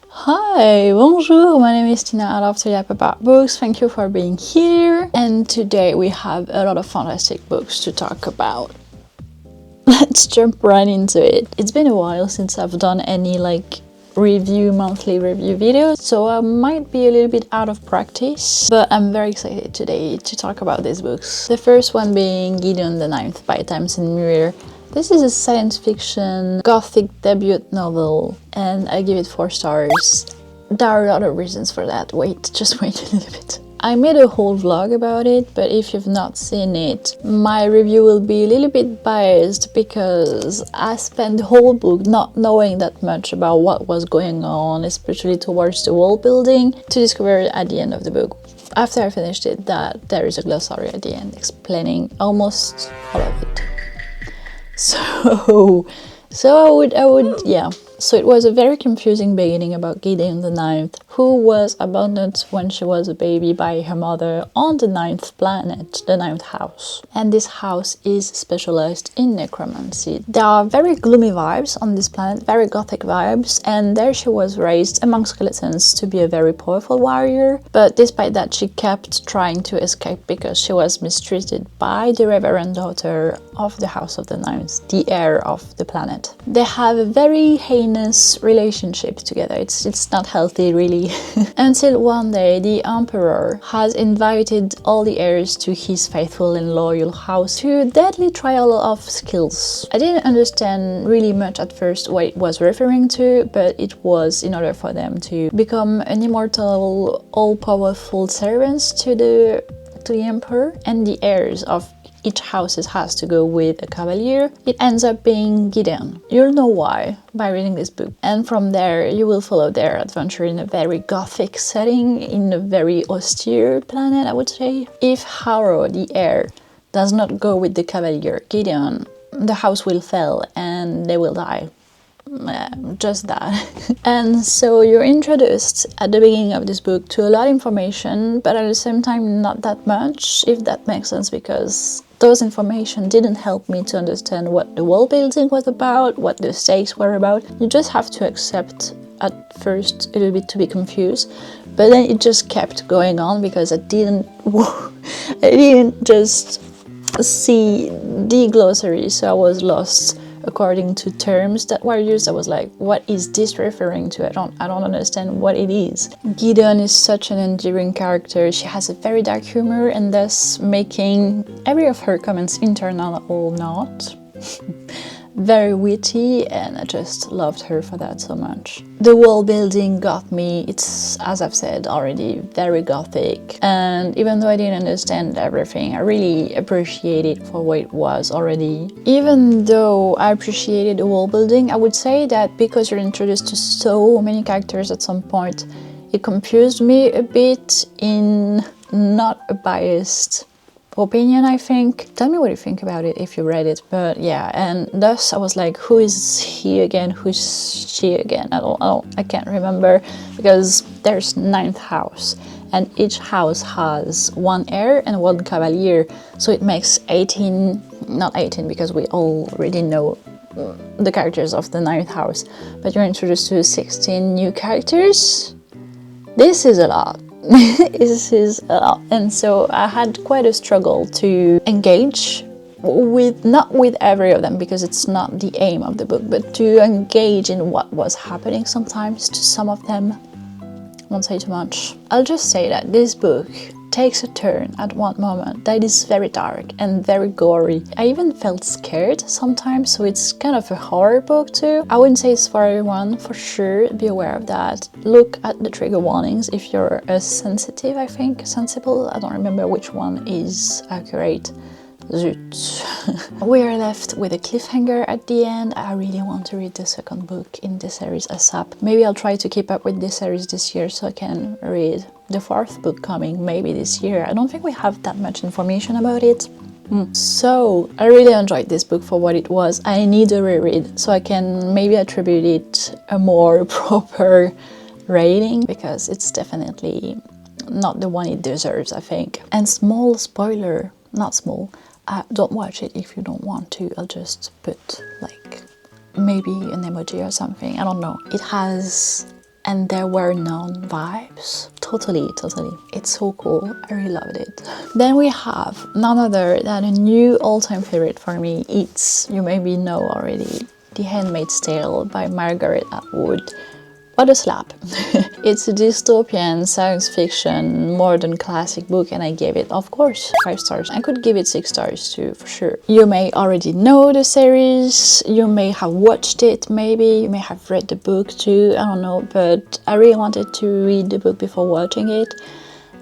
Hi, bonjour, my name is Tina. I love to yap about books. Thank you for being here. And today we have a lot of fantastic books to talk about. Let's jump right into it. It's been a while since I've done any monthly review videos, so I might be a little bit out of practice, but I'm very excited today to talk about these books. The first one being Gideon the Ninth by Tamsin Muir. This is a science fiction gothic debut novel, and I give it 4 stars. There are a lot of reasons for that. Just wait a little bit. I made a whole vlog about it, but if you've not seen it, my review will be a little bit biased because I spent the whole book not knowing that much about what was going on, especially towards the world building, to discover at the end of the book, after I finished it, that there is a glossary at the end explaining almost all of it. So it was a very confusing beginning about Gideon the Ninth, who was abandoned when she was a baby by her mother on the 9th planet, the 9th house. And this house is specialized in necromancy. There are very gloomy vibes on this planet, very gothic vibes, and there she was raised among skeletons to be a very powerful warrior. But despite that, she kept trying to escape because she was mistreated by the reverend daughter of the House of the Ninth, the heir of the planet. They have a very heinous relationship together. It's not healthy, really. Until one day the emperor has invited all the heirs to his faithful and loyal house to a deadly trial of skills. I didn't understand really much at first what it was referring to, but it was in order for them to become an immortal, all-powerful servants to the emperor, and the heirs of each house has to go with a cavalier. It ends up being Gideon. You'll know why by reading this book. And from there, you will follow their adventure in a very gothic setting, in a very austere planet, I would say. If Harrow, the heir, does not go with the cavalier, Gideon, the house will fail and they will die. Just that. And so you're introduced at the beginning of this book to a lot of information, but at the same time not that much, if that makes sense, because those information didn't help me to understand what the world building was about, what the stakes were about. You just have to accept at first a little bit to be confused, but then it just kept going on because I didn't just see the glossary, so I was lost according to terms that were used. I was like, what is this referring to? I don't understand what it is. Gideon is such an endearing character. She has a very dark humor, and thus making every of her comments, internal or not, very witty, and I just loved her for that so much. The world building got me. It's, as I've said already, very gothic, and even though I didn't understand everything, I really appreciated it for what it was already. Even though I appreciated the world building, I would say that because you're introduced to so many characters at some point, it confused me a bit in not a biased opinion, I think. Tell me what you think about it if you read it. But yeah, and thus I was like, who is he again? Who's she again? I can't remember, because there's 9th house and each house has one heir and one cavalier, so it makes 18, not 18 because we already know the characters of the 9th house, but you're introduced to 16 new characters. This is a lot. This is a lot. And so I had quite a struggle to engage with, not with every of them because it's not the aim of the book, but to engage in what was happening sometimes to some of them. I won't say too much. I'll just say that this book takes a turn at one moment that is very dark and very gory. I even felt scared sometimes, so it's kind of a horror book too. I wouldn't say it's for everyone, for sure, be aware of that. Look at the trigger warnings if you're sensible, I don't remember which one is accurate. Zut. We are left with a cliffhanger at the end. I really want to read the second book in this series ASAP. Maybe I'll try to keep up with this series this year so I can read the 4th book coming maybe this year. I don't think we have that much information about it. So I really enjoyed this book for what it was. I need a reread so I can maybe attribute it a more proper rating, because it's definitely not the one it deserves, I think. And small spoiler, not small, don't watch it if you don't want to. I'll just put like maybe an emoji or something, I don't know. It has and there were none vibes. Totally. It's so cool. I really loved it. Then we have none other than a new all-time favorite for me. It's, you maybe know already, The Handmaid's Tale by Margaret Atwood. What a slap. It's a dystopian science fiction modern classic book, and I gave it, of course, 5 stars. I could give it 6 stars too, for sure. You may already know the series, you may have watched it, maybe, you may have read the book too, I don't know, but I really wanted to read the book before watching it.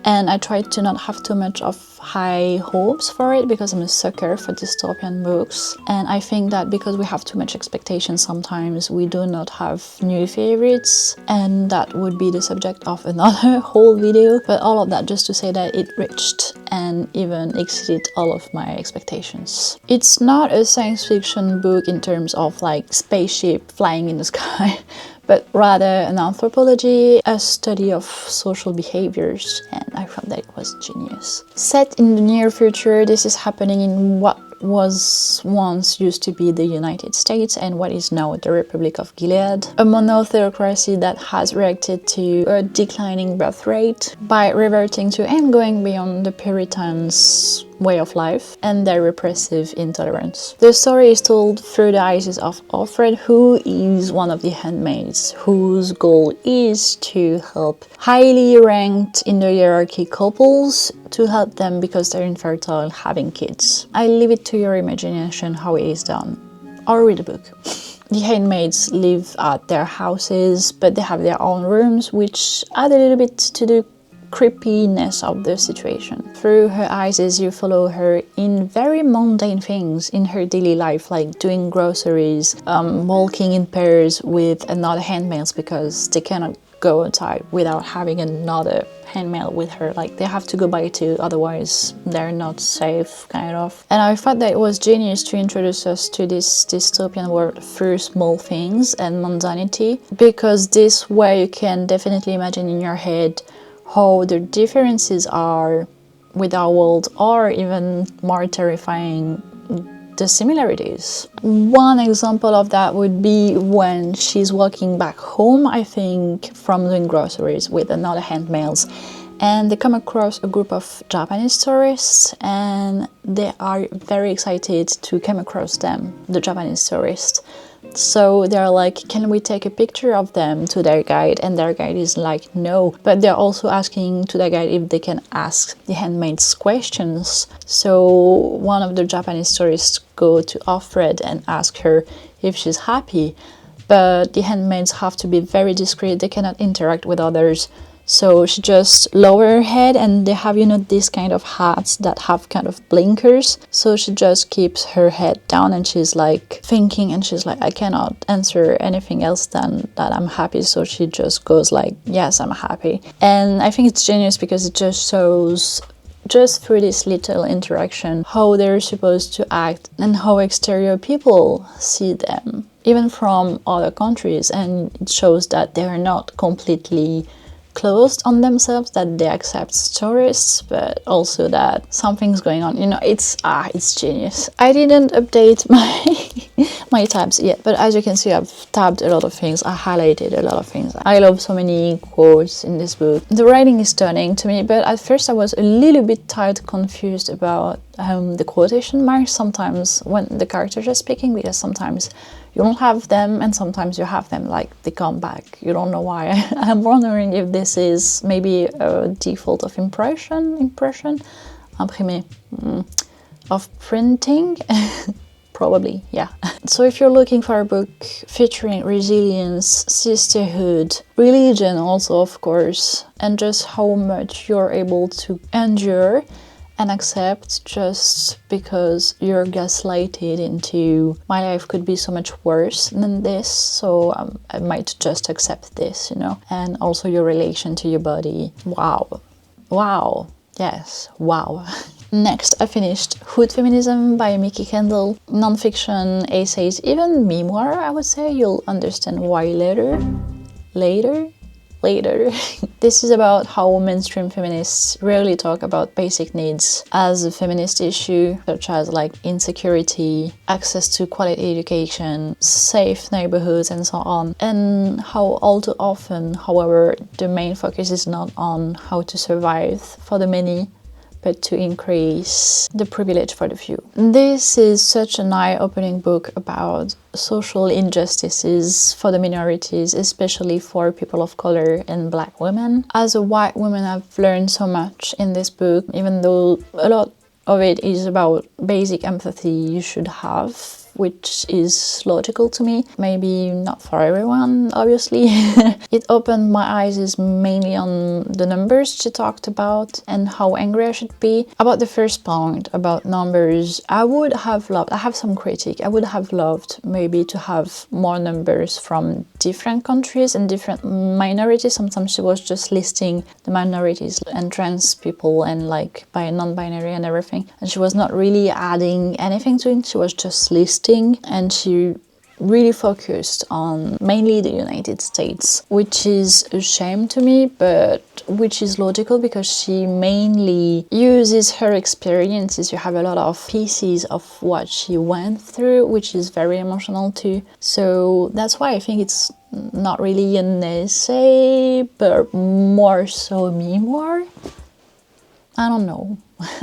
And I tried to not have too much of high hopes for it because I'm a sucker for dystopian books. And I think that because we have too much expectation sometimes, we do not have new favorites. And that would be the subject of another whole video. But all of that just to say that it reached and even exceeded all of my expectations. It's not a science fiction book in terms of like spaceship flying in the sky, but rather an anthropology, a study of social behaviors, and I thought that it was genius. Set in the near future, this is happening in what was once used to be the United States and what is now the Republic of Gilead, a monotheocracy that has reacted to a declining birth rate by reverting to and going beyond the Puritans' way of life and their repressive intolerance. The story is told through the eyes of Alfred, who is one of the handmaids, whose goal is to help highly ranked in the hierarchy couples, to help them because they're infertile having kids. I leave it to your imagination how it is done. Or read a book. The handmaids live at their houses, but they have their own rooms, which add a little bit to the creepiness of the situation. Through her eyes, as you follow her in very mundane things in her daily life, like doing groceries, walking in pairs with another handmaid because they cannot go outside without having another handmaid with her. Like, they have to go by two, otherwise they're not safe, kind of. And I thought that it was genius to introduce us to this dystopian world through small things and mundanity, because this way you can definitely imagine in your head how the differences are with our world, or even more terrifying, the similarities. One example of that would be when she's walking back home, I think, from doing groceries with another handmaid, and they come across a group of Japanese tourists, and they are very excited to come across them, the Japanese tourists. So they're like, can we take a picture of them, to their guide? And their guide is like, no. But they're also asking to their guide if they can ask the handmaids questions. So one of the Japanese tourists go to Alfred and ask her if she's happy. But the handmaids have to be very discreet. They cannot interact with others. So she just lower her head, and they have, you know, these kind of hats that have kind of blinkers. So she just keeps her head down, and she's like thinking, and she's like, I cannot answer anything else than that I'm happy. So she just goes like, yes, I'm happy. And I think it's genius because it just shows, just through this little interaction, how they're supposed to act and how exterior people see them, even from other countries. And it shows that they're not completely closed on themselves, that they accept tourists, but also that something's going on. You know, it's genius. I didn't update my tabs yet, but as you can see, I've tabbed a lot of things. I highlighted a lot of things. I love so many quotes in this book. The writing is stunning to me, but at first I was a little bit tired, confused about the quotation marks sometimes when the characters are speaking, because sometimes you don't have them and sometimes you have them, like they come back. You don't know why. I'm wondering if this is maybe a default of impression, imprimé, of printing. Probably, yeah. So if you're looking for a book featuring resilience, sisterhood, religion also, of course, and just how much you're able to endure and accept just because you're gaslighted into my life could be so much worse than this, so I might just accept this, you know. And also your relation to your body. Wow, yes, wow. Next, I finished Hood Feminism by Mickey Kendall. Non-fiction, essays, even memoir, I would say. You'll understand why later. later. This is about how mainstream feminists rarely talk about basic needs as a feminist issue, such as like insecurity, access to quality education, safe neighborhoods, and so on. And how all too often, however, the main focus is not on how to survive for the many, but to increase the privilege for the few. This is such an eye-opening book about social injustices for the minorities, especially for people of color and Black women. As a white woman, I've learned so much in this book, even though a lot of it is about basic empathy you should have, which is logical to me. Maybe not for everyone, obviously. It opened my eyes mainly on the numbers she talked about and how angry I should be. About the first point, about numbers, I have some critique, I would have loved maybe to have more numbers from different countries and different minorities. Sometimes she was just listing the minorities and trans people and like by non-binary and everything. And she was not really adding anything to it, she was just listing. And she really focused on mainly the United States, which is a shame to me, but which is logical because she mainly uses her experiences. You have a lot of pieces of what she went through, which is very emotional too. So that's why I think it's not really an essay, but more so memoir. I don't know.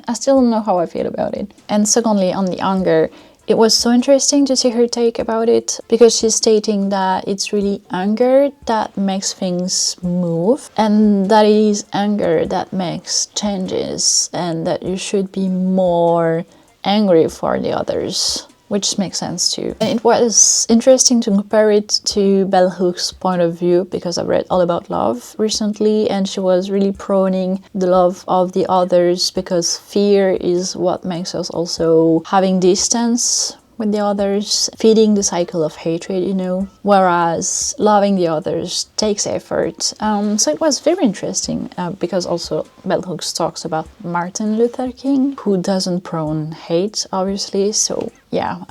I still don't know how I feel about it. And secondly, on the anger, it was so interesting to see her take about it, because she's stating that it's really anger that makes things move, and that it is anger that makes changes, and that you should be more angry for the others, which makes sense too. And it was interesting to compare it to Bell Hooks' point of view, because I've read all about love recently, and she was really proning the love of the others, because fear is what makes us also having distance with the others, feeding the cycle of hatred, you know, whereas loving the others takes effort. So it was very interesting, because also Bell Hooks talks about Martin Luther King, who doesn't prone hate, obviously. So yeah,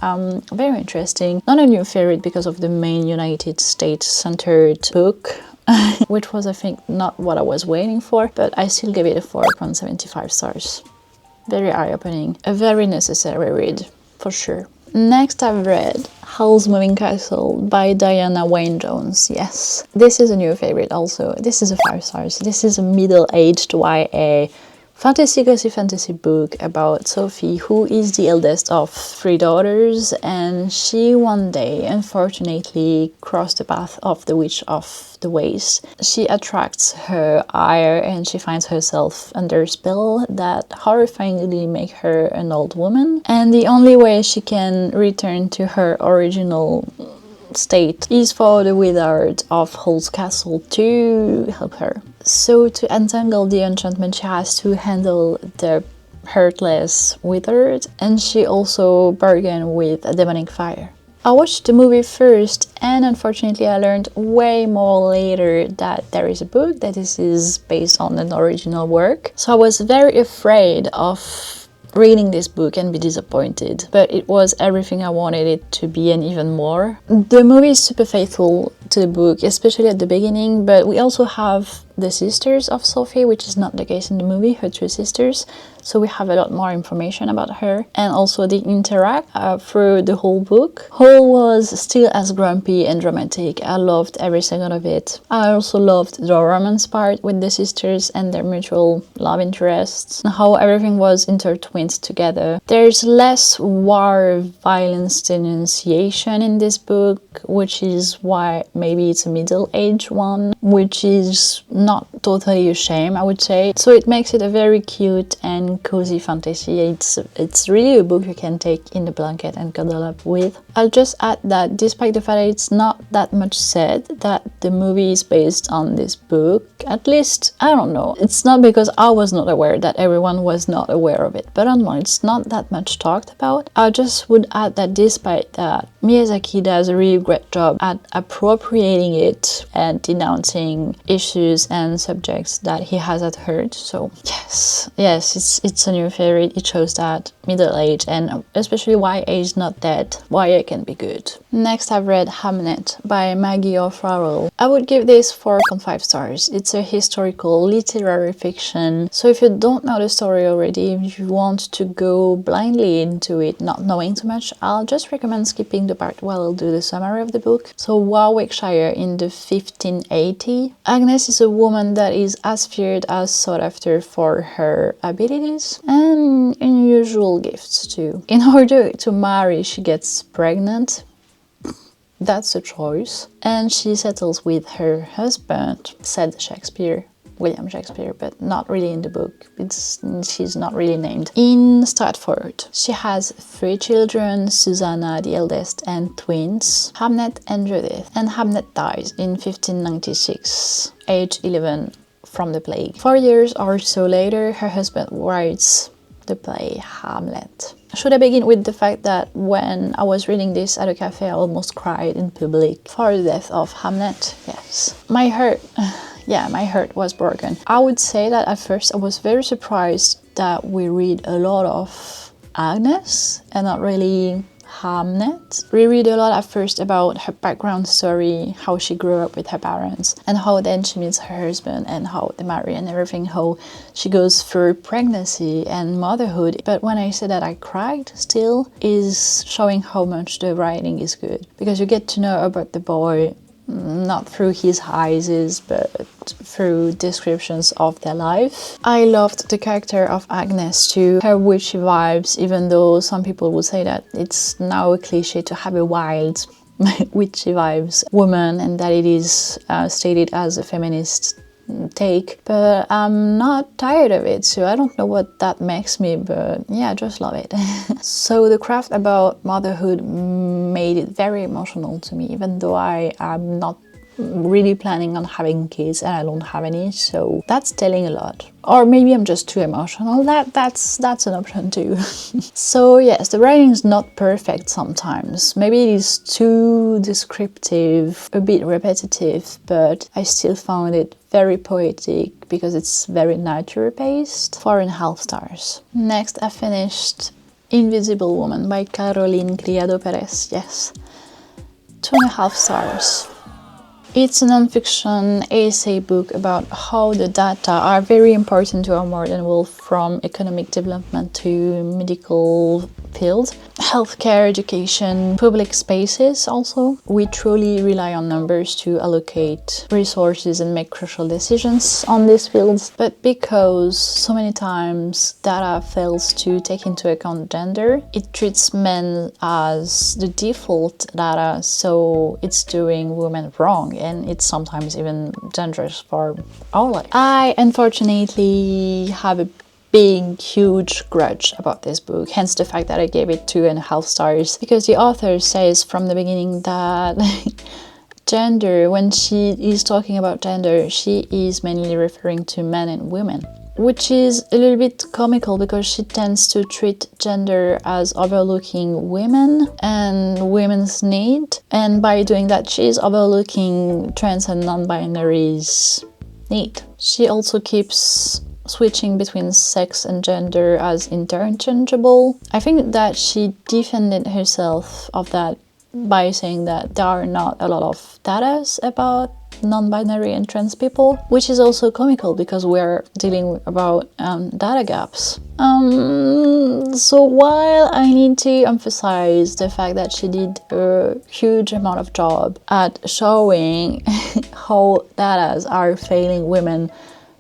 very interesting. Not a new favorite because of the main United States-centered book, which was, I think, not what I was waiting for, but I still give it a 4.75 stars. Very eye-opening, a very necessary read, for sure. Next, I've read Howl's Moving Castle by Diana Wynne Jones. Yes, this is a new favorite also. This is a 5 stars. This is a middle-aged YA fantasy book about Sophie, who is the eldest of 3 daughters, and she one day unfortunately crossed the path of the Witch of the Waste. She attracts her ire and she finds herself under a spell that horrifyingly make her an old woman, and the only way she can return to her original state is for the wizard of Howl's Castle to help her. So to untangle the enchantment, she has to handle the heartless wizard, and she also bargained with a demonic fire. I watched the movie first, and unfortunately I learned way more later that there is a book, that this is based on an original work. So I was very afraid of reading this book and be disappointed, but it was everything I wanted it to be and even more. The movie is super faithful to the book, especially at the beginning, but we also have the sisters of Sophie, which is not the case in the movie, her 2 sisters, so we have a lot more information about her, and also they interact through the whole book. Howl was still as grumpy and dramatic. I loved every second of it. I also loved the romance part with the sisters and their mutual love interests, and how everything was intertwined together. There's less war violence denunciation in this book, which is why maybe it's a middle-aged one, which is not totally a shame, I would say. So it makes it a very cute and cozy fantasy. It's really a book you can take in the blanket and cuddle up with. I'll just add that despite the fact that it's not that much said that the movie is based on this book, at least, I don't know, it's not because I was not aware that everyone was not aware of it, but I don't know, it's not that much talked about. I just would add that despite that, Miyazaki does a really great job at appropriating it and denouncing issues and subjects that he hasn't heard. So yes, it's a new favorite. It shows that middle age, and especially YA is not dead. YA can be good. Next, I've read Hamnet by Maggie O'Farrell. I would give this 4.5 stars. It's a historical literary fiction. So if you don't know the story already, if you want to go blindly into it, not knowing too much, I'll just recommend skipping the part while I'll do the summary of the book. So Warwickshire in the 1580. Agnes is a woman that is as feared as sought after for her abilities and unusual gifts too. In order to marry, she gets pregnant. That's a choice. And she settles with her husband, said Shakespeare. William Shakespeare, but not really in the book. She's not really named. In Stratford, she has 3 children, Susanna, the eldest, and twins, Hamnet and Judith. And Hamnet dies in 1596, age 11, from the plague. 4 years or so later, her husband writes the play Hamlet. Should I begin with the fact that when I was reading this at a cafe, I almost cried in public for the death of Hamnet? Yes. My heart was broken. I would say that at first I was very surprised that we read a lot of Agnes and not really Hamnet. We read a lot at first about her background story, how she grew up with her parents, and how then she meets her husband and how they marry and everything, how she goes through pregnancy and motherhood. But when I say that I cried, still is showing how much the writing is good, because you get to know about the boy not through his eyes, but through descriptions of their life. I loved the character of Agnes too, her witchy vibes, even though some people would say that it's now a cliche to have a wild witchy vibes woman and that it is stated as a feminist take, but I'm not tired of it, so I don't know what that makes me, but yeah, I just love it. So the craft about motherhood made it very emotional to me, even though I am not really planning on having kids and I don't have any, so that's telling a lot. Or maybe I'm just too emotional. That's an option too. So yes, the writing is not perfect sometimes. Maybe it is too descriptive, a bit repetitive, but I still found it very poetic because it's very nature-based. 4.5 stars. Next, I finished Invisible Woman by Caroline Criado Perez. Yes, 2.5 stars. It's a non-fiction essay book about how the data are very important to our modern world, from economic development to medical field, healthcare, education, public spaces also. We truly rely on numbers to allocate resources and make crucial decisions on these fields, but because so many times data fails to take into account gender, it treats men as the default data, so it's doing women wrong, and it's sometimes even dangerous for our life. I unfortunately have a huge grudge about this book, hence the fact that I gave it 2.5 stars, because the author says from the beginning that gender, when she is talking about gender, she is mainly referring to men and women, which is a little bit comical because she tends to treat gender as overlooking women and women's need, and by doing that she is overlooking trans and non-binaries' need. She also keeps switching between sex and gender as interchangeable. I think that she defended herself of that by saying that there are not a lot of data about non-binary and trans people, which is also comical because we're dealing about data gaps. So while I need to emphasize the fact that she did a huge amount of job at showing how data are failing women,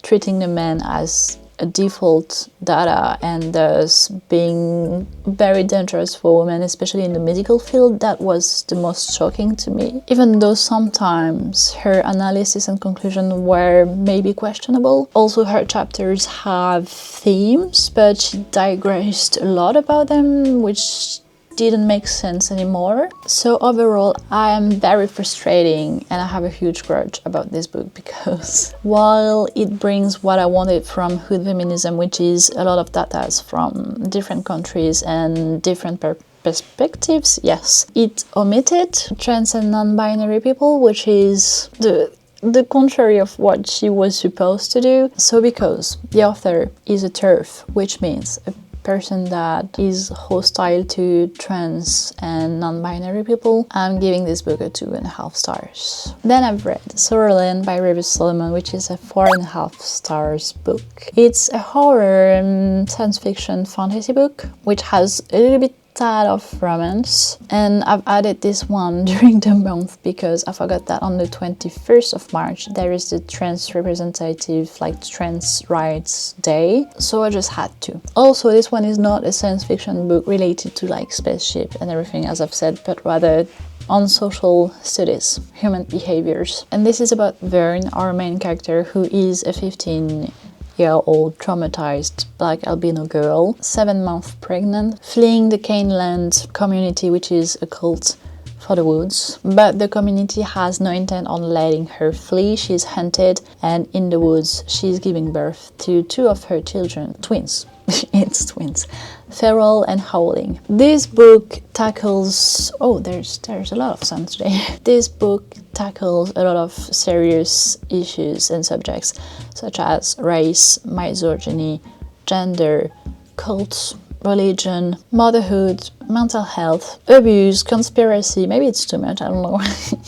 treating the men as a default data and thus being very dangerous for women, especially in the medical field, that was the most shocking to me. Even though sometimes her analysis and conclusion were maybe questionable. Also, her chapters have themes, but she digressed a lot about them, which didn't make sense anymore. So overall, I am very frustrating and I have a huge grudge about this book, because while it brings what I wanted from hood feminism, which is a lot of data from different countries and different perspectives, yes, it omitted trans and non-binary people, which is the the contrary of what she was supposed to do. So because the author is a TERF, which means a person that is hostile to trans and non-binary people, I'm giving this book a 2.5 stars. Then I've read Sorrowland by Rivers Solomon, which is a 4.5 stars book. It's a horror science fiction fantasy book, which has a little bit of romance, and I've added this one during the month because I forgot that on the 21st of March there is the trans representative, like trans rights day, so I just had to. Also, this one is not a science fiction book related to like spaceship and everything, as I've said, but rather on social studies, human behaviors. And this is about Vern, our main character, who is a 15-year-old traumatized black albino girl, 7 months pregnant, fleeing the Caneland community, which is a cult for the woods. But the community has no intent on letting her flee. She's hunted, and in the woods she's giving birth to 2 of her children, twins. It's twins, Feral and Howling. This book tackles, oh, there's a lot of sun today. This book tackles a lot of serious issues and subjects such as race, misogyny, gender, cults, religion, motherhood, mental health, abuse, conspiracy. Maybe it's too much, I don't know.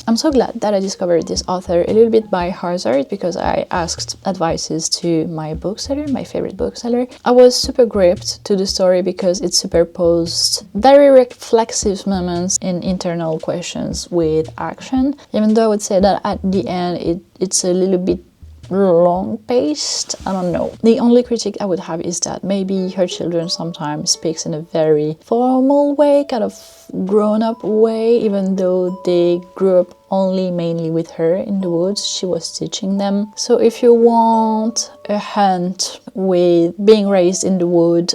I'm so glad that I discovered this author a little bit by hazard, because I asked advices to my bookseller, my favorite bookseller. I was super gripped to the story because it superposed very reflexive moments in internal questions with action, even though I would say that at the end it's a little bit long-paced. I don't know. The only critique I would have is that maybe her children sometimes speaks in a very formal way, kind of grown-up way, even though they grew up only mainly with her in the woods. She was teaching them. So if you want a hunt with being raised in the wood,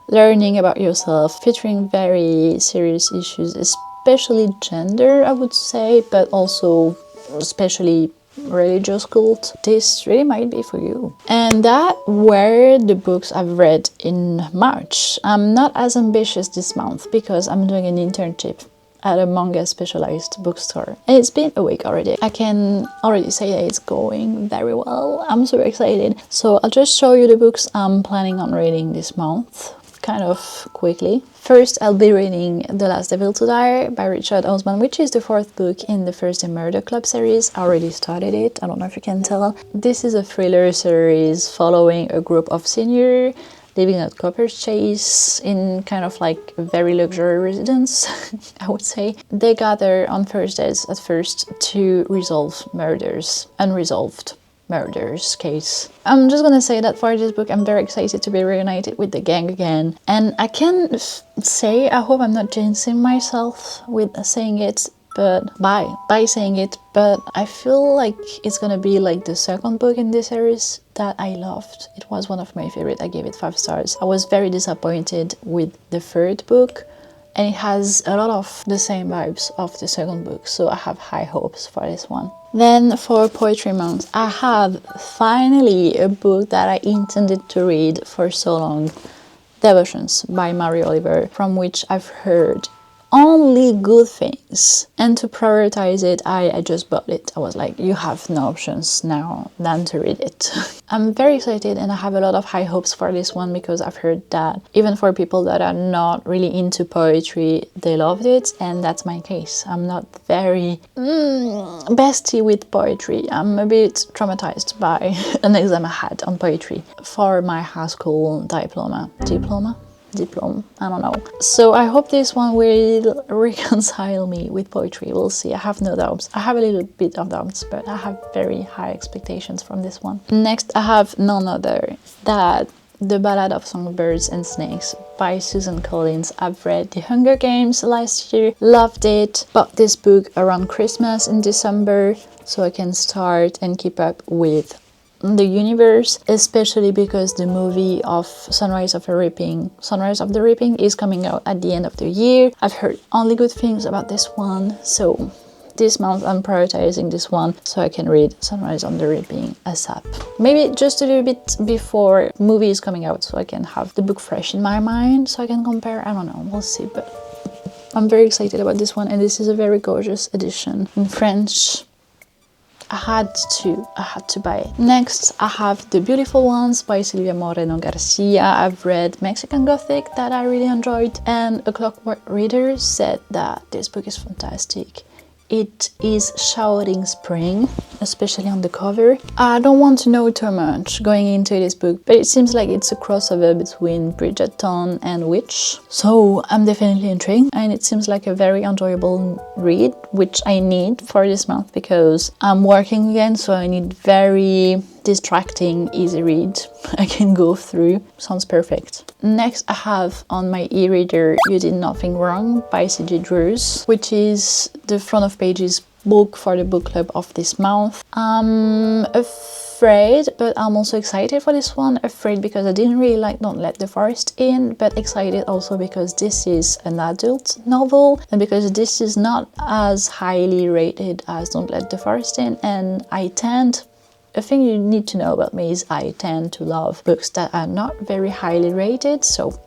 learning about yourself, featuring very serious issues, especially gender, I would say, but also especially religious cult, this really might be for you. And that were the books I've read in March. I'm not as ambitious this month because I'm doing an internship at a manga specialized bookstore, and it's been a week already. I can already say that it's going very well. I'm super excited. So I'll just show you the books I'm planning on reading this month, kind of quickly. First, I'll be reading The Last Devil to Die by Richard Osman, which is the 4th book in the First Murder Club series. I already started it, I don't know if you can tell. This is a thriller series following a group of seniors living at Copper's Chase in kind of like a very luxury residence, I would say. They gather on Thursdays at first to resolve unresolved murders case. I'm just gonna say that for this book I'm very excited to be reunited with the gang again, and I can say, I hope I'm not jinxing myself with saying it, but by saying it, but I feel like it's gonna be like the 2nd book in this series that I loved. It was one of my favorite. I gave it 5 stars. I was very disappointed with the 3rd book, and it has a lot of the same vibes of the 2nd book, so I have high hopes for this one. Then for Poetry Month, I have finally a book that I intended to read for so long, Devotions by Mary Oliver, from which I've heard only good things, and to prioritize it, I just bought it. I was like, you have no options now than to read it. I'm very excited, and I have a lot of high hopes for this one because I've heard that even for people that are not really into poetry, they loved it, and that's my case. I'm not very bestie with poetry. I'm a bit traumatized by an exam I had on poetry for my high school diploma, I don't know. So I hope this one will reconcile me with poetry. We'll see. I have no doubts. I have a little bit of doubts, but I have very high expectations from this one. Next, I have none other than The Ballad of Songbirds and Snakes by Susan Collins. I've read The Hunger Games last year, loved it, bought this book around Christmas in December so I can start and keep up with the universe, especially because the movie of Sunrise of the Reaping is coming out at the end of the year. I've heard only good things about this one, so this month I'm prioritizing this one so I can read Sunrise on the Reaping ASAP. Maybe just a little bit before movie is coming out so I can have the book fresh in my mind so I can compare. I don't know, we'll see, but I'm very excited about this one, and this is a very gorgeous edition in French. had to buy it. Next, I have The Beautiful Ones by Silvia Moreno Garcia. I've read Mexican Gothic that I really enjoyed, and A Clockwork Reader said that this book is fantastic. It is shouting spring, especially on the cover. I don't want to know too much going into this book, but it seems like it's a crossover between Bridgerton and Witch. So I'm definitely intrigued, and it seems like a very enjoyable read, which I need for this month because I'm working again, so I need very distracting, easy read I can go through. Sounds perfect. Next, I have on my e-reader You Did Nothing Wrong by C.G. Drews, which is the front of pages book for the book club of this month. I'm afraid, but I'm also excited for this one. Afraid because I didn't really like Don't Let the Forest In, but excited also because this is an adult novel and because this is not as highly rated as Don't Let the Forest In, and a thing you need to know about me is I tend to love books that are not very highly rated, so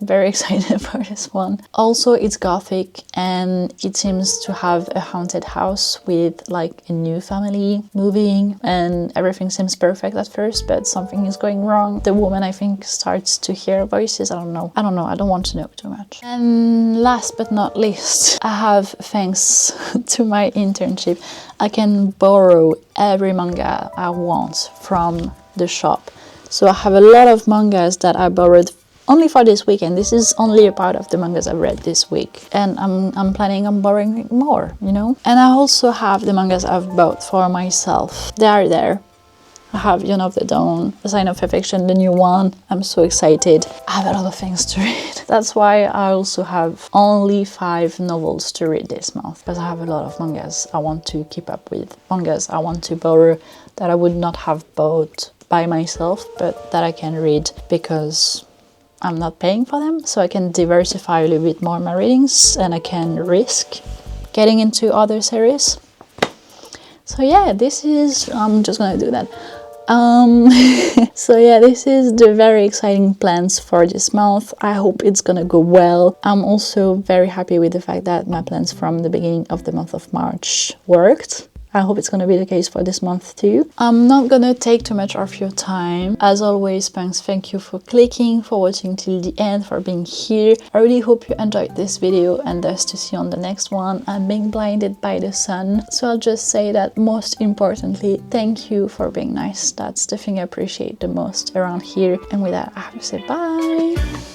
very excited for this one. Also, it's gothic and it seems to have a haunted house with like a new family moving, and everything seems perfect at first, but something is going wrong. The woman, I think, starts to hear voices. I don't know. I don't want to know too much. And last but not least, I have, thanks to my internship, I can borrow every manga I want from the shop. So I have a lot of mangas that I borrowed only for this weekend. This is only a part of the mangas I've read this week, and I'm planning on borrowing more, you know. And I also have the mangas I've bought for myself. They are there. I have Dawn of the Dawn, A Sign of Perfection, the new one. I'm so excited. I have a lot of things to read. That's why I also have only 5 novels to read this month, because I have a lot of mangas I want to keep up with, mangas I want to borrow that I would not have bought by myself, but that I can read because I'm not paying for them, so I can diversify a little bit more my readings and I can risk getting into other series. So yeah, I'm just gonna do that. So yeah, this is the very exciting plans for this month. I hope it's gonna go well. I'm also very happy with the fact that my plans from the beginning of the month of March worked. I hope it's gonna be the case for this month too. I'm not gonna take too much of your time. As always, thank you for clicking, for watching till the end, for being here. I really hope you enjoyed this video and thus to see you on the next one. I'm being blinded by the sun, so I'll just say that most importantly, thank you for being nice. That's the thing I appreciate the most around here. And with that, I have to say bye.